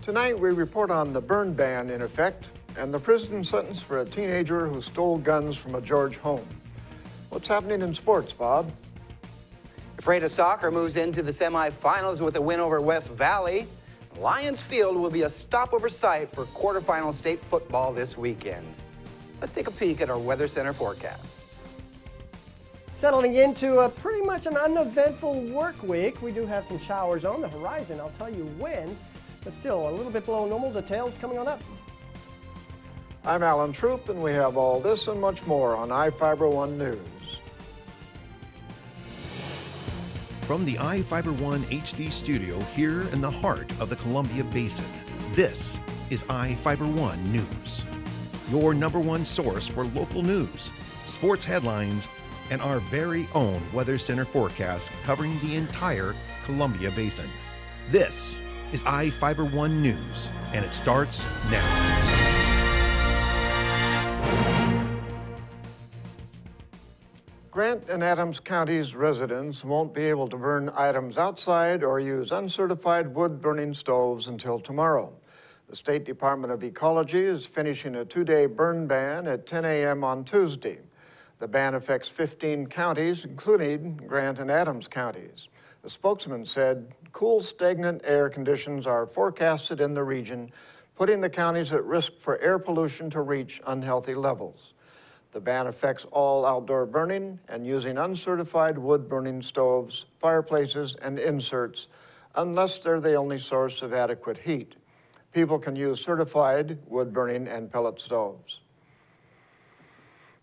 Tonight, we report on the burn ban in effect and the prison sentence for a teenager who stole guns from a George home. What's happening in sports, Bob? Ephrata soccer moves into the semifinals with a win over West Valley. Lions Field will be a stopover site for quarterfinal state football this weekend. Let's take a peek at our Weather Center forecast. Settling into pretty much an uneventful work week. We do have some showers on the horizon. I'll tell you when, but still a little bit below normal. Details coming on up. I'm Alan Troop, and we have all this and much more on iFIBER 1 News. From the iFIBER 1 HD studio here in the heart of the Columbia Basin, this is iFIBER 1 News. Your #1 source for local news, sports headlines, and our very own Weather Center forecast covering the entire Columbia Basin. This is iFIBER 1 News, and it starts now. Grant and Adams County's residents won't be able to burn items outside or use uncertified wood-burning stoves until tomorrow. The State Department of Ecology is finishing a 2-day burn ban at 10 a.m. on Tuesday. The ban affects 15 counties, including Grant and Adams counties. The spokesman said cool, stagnant air conditions are forecasted in the region, putting the counties at risk for air pollution to reach unhealthy levels. The ban affects all outdoor burning and using uncertified wood-burning stoves, fireplaces, and inserts, unless they're the only source of adequate heat. People can use certified wood-burning and pellet stoves.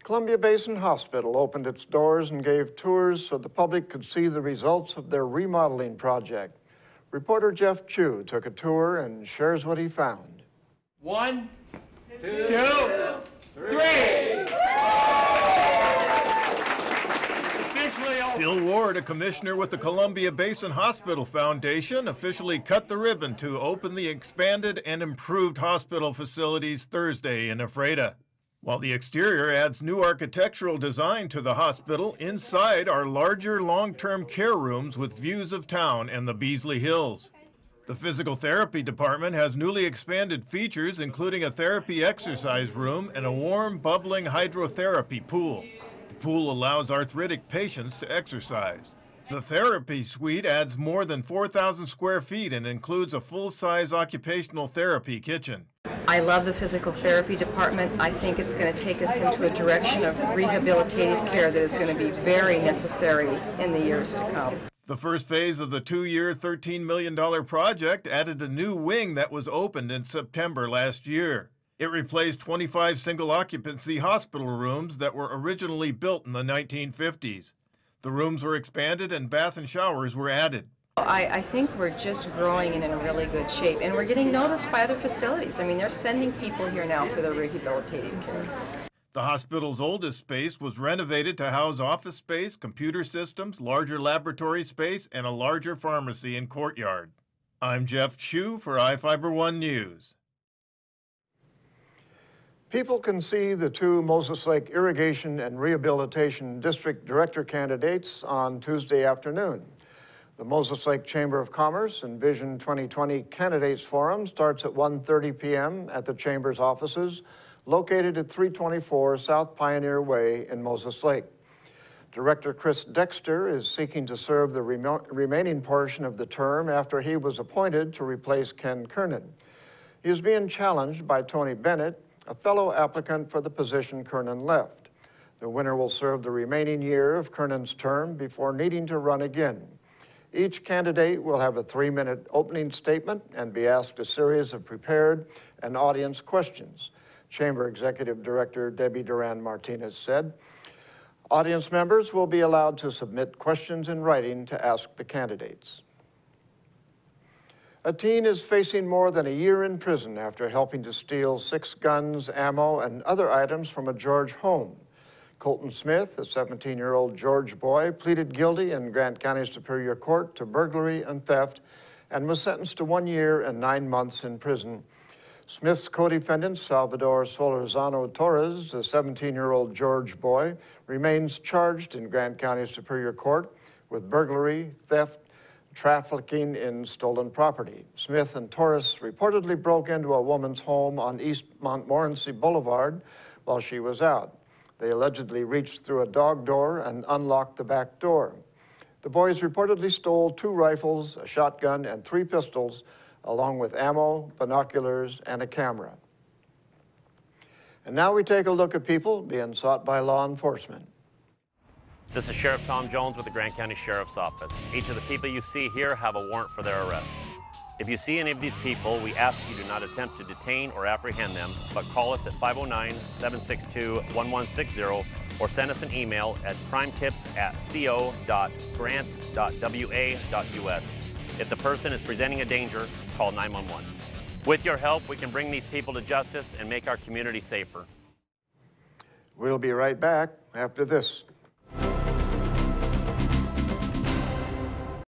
Columbia Basin Hospital opened its doors and gave tours so the public could see the results of their remodeling project. Reporter Jeff Chu took a tour and shares what he found. 1, 2, 3! Bill Ward, a commissioner with the Columbia Basin Hospital Foundation, officially cut the ribbon to open the expanded and improved hospital facilities Thursday in Ephrata. While the exterior adds new architectural design to the hospital, inside are larger long-term care rooms with views of town and the Beasley Hills. The physical therapy department has newly expanded features, including a therapy exercise room and a warm, bubbling hydrotherapy pool. The pool allows arthritic patients to exercise. The therapy suite adds more than 4,000 square feet and includes a full-size occupational therapy kitchen. I love the physical therapy department. I think it's going to take us into a direction of rehabilitative care that is going to be very necessary in the years to come. The first phase of the 2-year, $13 million project added a new wing that was opened in September last year. It replaced 25 single-occupancy hospital rooms that were originally built in the 1950s. The rooms were expanded and bath and showers were added. I think we're just growing and in a really good shape, and we're getting noticed by other facilities. I mean, they're sending people here now for the rehabilitative care. The hospital's oldest space was renovated to house office space, computer systems, larger laboratory space, and a larger pharmacy and courtyard. I'm Jeff Chu for iFIBER 1 News. People can see the two Moses Lake Irrigation and Rehabilitation District Director candidates on Tuesday afternoon. The Moses Lake Chamber of Commerce and Vision 2020 Candidates Forum starts at 1:30 p.m. at the Chamber's offices, located at 324 South Pioneer Way in Moses Lake. Director Chris Dexter is seeking to serve the remaining portion of the term after he was appointed to replace Ken Kernan. He is being challenged by Tony Bennett, a fellow applicant for the position Kernan left. The winner will serve the remaining year of Kernan's term before needing to run again. Each candidate will have a 3-minute opening statement and be asked a series of prepared and audience questions. Chamber Executive Director Debbie Duran-Martinez said, audience members will be allowed to submit questions in writing to ask the candidates. A teen is facing more than a year in prison after helping to steal 6 guns, ammo, and other items from a George home. Colton Smith, a 17-year-old George boy, pleaded guilty in Grant County Superior Court to burglary and theft and was sentenced to 1 year and 9 months in prison. Smith's co-defendant, Salvador Solorzano Torres, a 17-year-old George boy, remains charged in Grant County Superior Court with burglary, theft, trafficking in stolen property. Smith and Torres reportedly broke into a woman's home on East Montmorency Boulevard while she was out. They allegedly reached through a dog door and unlocked the back door. The boys reportedly stole 2 rifles, a shotgun, and 3 pistols, along with ammo, binoculars, and a camera. And now we take a look at people being sought by law enforcement. This is Sheriff Tom Jones with the Grant County Sheriff's Office. Each of the people you see here have a warrant for their arrest. If you see any of these people, we ask you do not attempt to detain or apprehend them, but call us at 509-762-1160 or send us an email at crimetips@co.grant.wa.us. If the person is presenting a danger, call 911. With your help, we can bring these people to justice and make our community safer. We'll be right back after this.